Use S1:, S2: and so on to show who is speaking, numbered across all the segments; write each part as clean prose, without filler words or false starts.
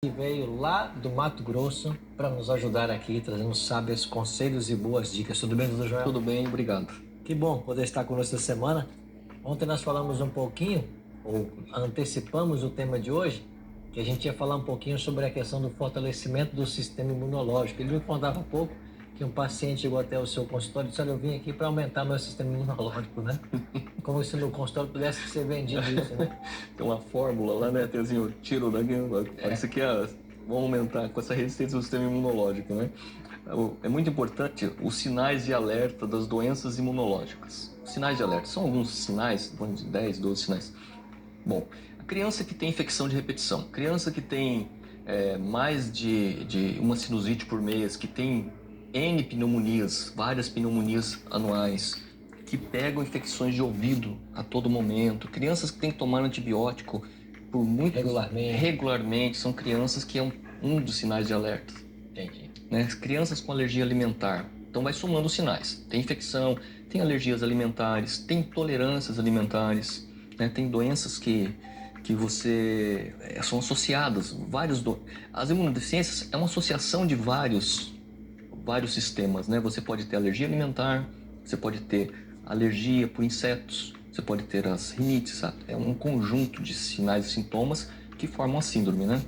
S1: Que veio lá do Mato Grosso para nos ajudar aqui, trazendo sábios conselhos e boas dicas. Tudo bem, doutor Joel?
S2: Tudo bem, obrigado.
S1: Que bom poder estar conosco essa semana. Ontem nós falamos um pouquinho, ou antecipamos o tema de hoje, que a gente ia falar um pouquinho sobre a questão do fortalecimento do sistema imunológico. Ele me contava há pouco que um paciente chegou até o seu consultório e disse: olha, eu vim aqui para aumentar meu sistema imunológico, né? Como se no consultório pudesse ser vendido isso, né?
S2: Tem uma fórmula lá, né? Tem assim, o tiro daqui, parece que vamos aumentar com essa resistência do sistema imunológico, né? É muito importante os sinais de alerta das doenças imunológicas. Sinais de alerta, são alguns sinais, vamos de 10, 12 sinais. Bom, a criança que tem infecção de repetição, criança que tem mais de uma sinusite por mês, que tem N pneumonias, várias pneumonias anuais, que pegam infecções de ouvido a todo momento, crianças que têm que tomar antibiótico por muito regularmente, são crianças que é um dos sinais de alerta.
S1: Entendi.
S2: Né? Crianças com alergia alimentar, então vai somando os sinais. Tem infecção, tem alergias alimentares, tem intolerâncias alimentares, né? Tem doenças que você são associadas, as imunodeficiências é uma associação de vários sistemas, né? Você pode ter alergia alimentar, você pode ter alergia por insetos, você pode ter as rinites, é um conjunto de sinais e sintomas que formam a síndrome, né?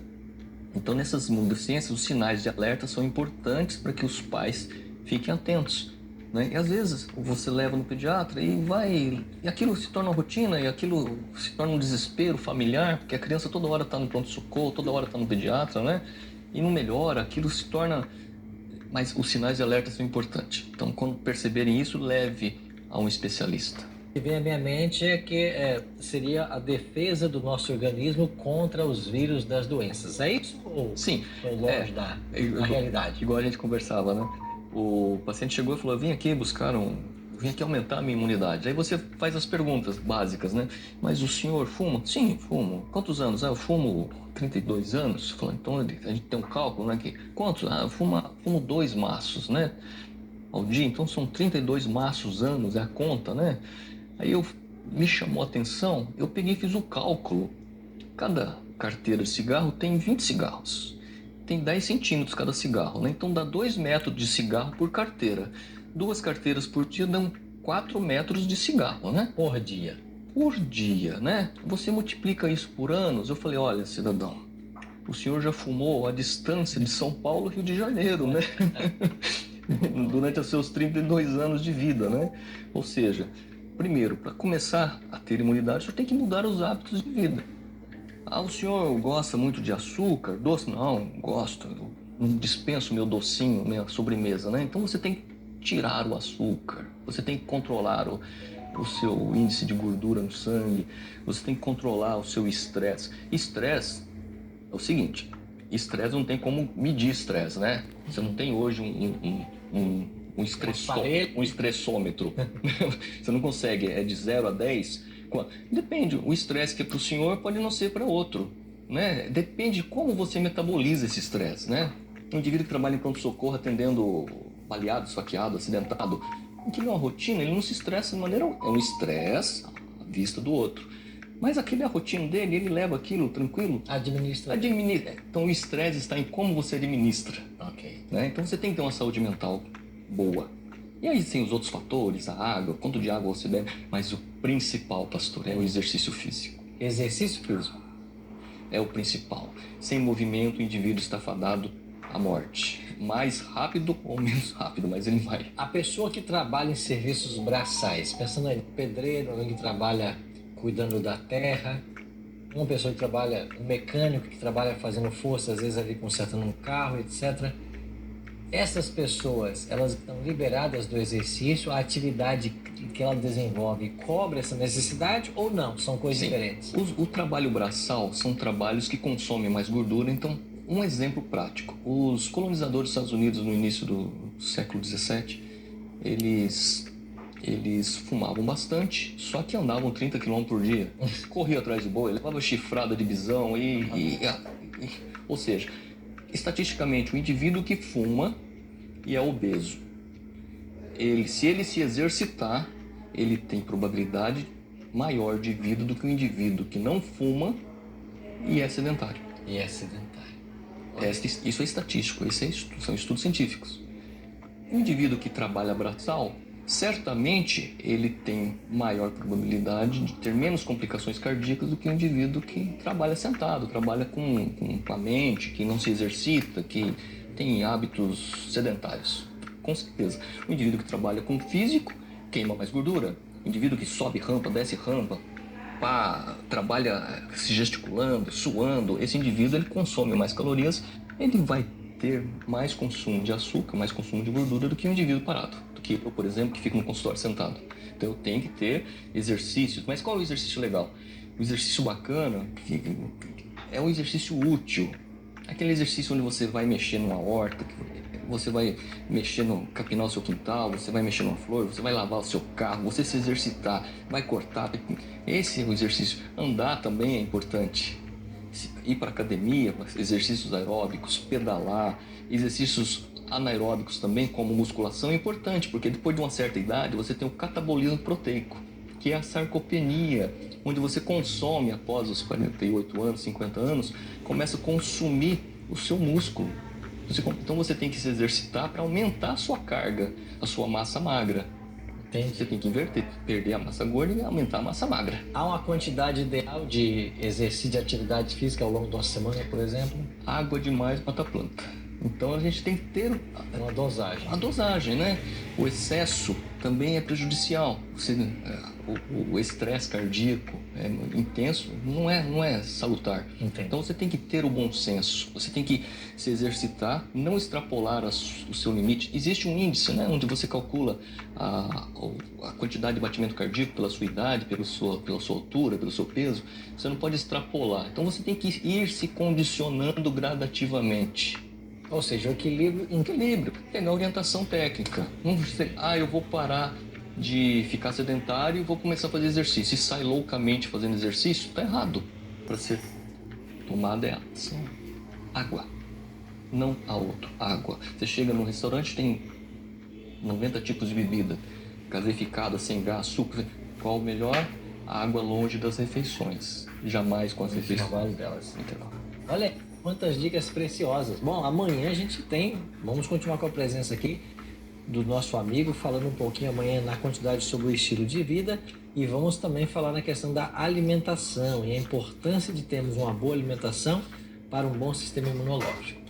S2: Então, nessas imunodeficiências, os sinais de alerta são importantes para que os pais fiquem atentos, né? E às vezes você leva no pediatra e aquilo se torna rotina, e aquilo se torna um desespero familiar, porque a criança toda hora está no pronto-socorro, toda hora está no pediatra, né? E não melhora, aquilo se torna... Mas os sinais de alerta são importantes. Então, quando perceberem isso, leve a um especialista.
S1: O que vem à minha mente é que seria a defesa do nosso organismo contra os vírus das doenças. É isso? Ou
S2: sim,
S1: ou longe da realidade?
S2: Igual a gente conversava, né? O paciente chegou e falou: vim aqui aumentar a minha imunidade. Aí você faz as perguntas básicas, né? Mas o senhor fuma? Sim, fumo. Quantos anos? Eu fumo 32 anos. Falou, então a gente tem um cálculo, né? Que, quantos? Eu fumo 2 maços, né? Ao dia, então são 32 maços anos, é a conta, né? Aí me chamou a atenção, eu peguei e fiz o cálculo. Cada carteira de cigarro tem 20 cigarros. Tem 10 centímetros cada cigarro, né? Então dá 2 metros de cigarro por carteira. 2 carteiras por dia dão 4 metros de cigarro, né?
S1: Por dia.
S2: Por dia, né? Você multiplica isso por anos. Eu falei, olha, cidadão, o senhor já fumou a distância de São Paulo e Rio de Janeiro, né? Durante os seus 32 anos de vida, né? Ou seja, primeiro, para começar a ter imunidade, o senhor tem que mudar os hábitos de vida. O senhor gosta muito de açúcar, doce? Não, gosto. Eu não dispenso meu docinho, minha sobremesa, né? Então você tem que tirar o açúcar, você tem que controlar o seu índice de gordura no sangue, você tem que controlar o seu estresse. Estresse é o seguinte, estresse não tem como medir estresse, né? Você não tem hoje um estressômetro. Você não consegue, é de 0 a 10. Depende, o estresse que é para o senhor pode não ser para outro, né? Depende de como você metaboliza esse estresse, né? Um indivíduo que trabalha em pronto-socorro atendendo baleado, esfaqueado, acidentado, aquilo é uma rotina, ele não se estressa de maneira... É um estresse à vista do outro. Mas aquilo é a rotina dele, ele leva aquilo tranquilo.
S1: Administra.
S2: Então o estresse está em como você administra.
S1: Ok.
S2: Né? Então você tem que ter uma saúde mental boa. E aí tem os outros fatores, a água, quanto de água você bebe. Mas o principal, pastor, é o exercício físico.
S1: Exercício físico
S2: é o principal. Sem movimento, o indivíduo está fadado à morte. Mais rápido ou menos rápido, mas ele vai.
S1: A pessoa que trabalha em serviços braçais, pensando em pedreiro, alguém que trabalha cuidando da terra, uma pessoa que trabalha, um mecânico que trabalha fazendo força, às vezes ali consertando um carro, etc. Essas pessoas, elas estão liberadas do exercício, a atividade que ela desenvolve cobre essa necessidade ou não? São coisas diferentes?
S2: O trabalho braçal são trabalhos que consomem mais gordura, então um exemplo prático. Os colonizadores dos Estados Unidos no início do século XVII, eles fumavam bastante, só que andavam 30 km por dia. Corria atrás de boi, levava chifrada de bisão ou seja, estatisticamente, o indivíduo que fuma e é obeso, se ele se exercitar, ele tem probabilidade maior de vida do que o indivíduo que não fuma e é sedentário. Isso é estatístico, são estudos científicos. O indivíduo que trabalha braçal, certamente ele tem maior probabilidade de ter menos complicações cardíacas do que o indivíduo que trabalha sentado, trabalha com a mente, que não se exercita, que tem hábitos sedentários. Com certeza. O indivíduo que trabalha com o físico queima mais gordura. O indivíduo que sobe rampa, desce rampa, trabalha se gesticulando, suando, esse indivíduo ele consome mais calorias, ele vai ter mais consumo de açúcar, mais consumo de gordura do que um indivíduo parado, do que eu, por exemplo, que fico no consultório sentado. Então eu tenho que ter exercícios. Mas qual é o exercício legal? O exercício bacana é um exercício útil. Aquele exercício onde você vai mexer numa horta, você vai mexer capinar o seu quintal, você vai mexer numa flor, você vai lavar o seu carro, você se exercitar, vai cortar. Esse é o exercício. Andar também é importante. Ir para academia, exercícios aeróbicos, pedalar, exercícios anaeróbicos também, como musculação, é importante, porque depois de uma certa idade você tem o catabolismo proteico, que é a sarcopenia, onde você consome, após os 48 anos, 50 anos, começa a consumir o seu músculo. Então você tem que se exercitar para aumentar a sua carga, a sua massa magra. Você tem que inverter, perder a massa gorda e aumentar a massa magra.
S1: Há uma quantidade ideal de exercício de atividade física ao longo de uma semana, por exemplo?
S2: Água demais mata a planta. Então a gente tem que ter
S1: uma dosagem.
S2: A dosagem, né? O excesso também é prejudicial. O estresse cardíaco intenso não é salutar.
S1: Entendi.
S2: Então você tem que ter o bom senso. Você tem que se exercitar, não extrapolar o seu limite. Existe um índice, né? Onde você calcula a quantidade de batimento cardíaco pela sua idade, pela sua altura, pelo seu peso. Você não pode extrapolar. Então você tem que ir se condicionando gradativamente.
S1: Ou seja, o equilíbrio.
S2: Pegar orientação técnica. Não sei, eu vou parar de ficar sedentário e vou começar a fazer exercício. E sai loucamente fazendo exercício, tá errado. Para ser tomada é ação. Água. Não há outro. Água. Você chega num restaurante, tem 90 tipos de bebida. Gaseificada, sem gás, açúcar. Qual o melhor? Água longe das refeições. Jamais com as refeições.
S1: Jamais delas. Olha aí. Quantas dicas preciosas. Bom, amanhã a gente vamos continuar com a presença aqui do nosso amigo, falando um pouquinho amanhã na quantidade sobre o estilo de vida, e vamos também falar na questão da alimentação e a importância de termos uma boa alimentação para um bom sistema imunológico.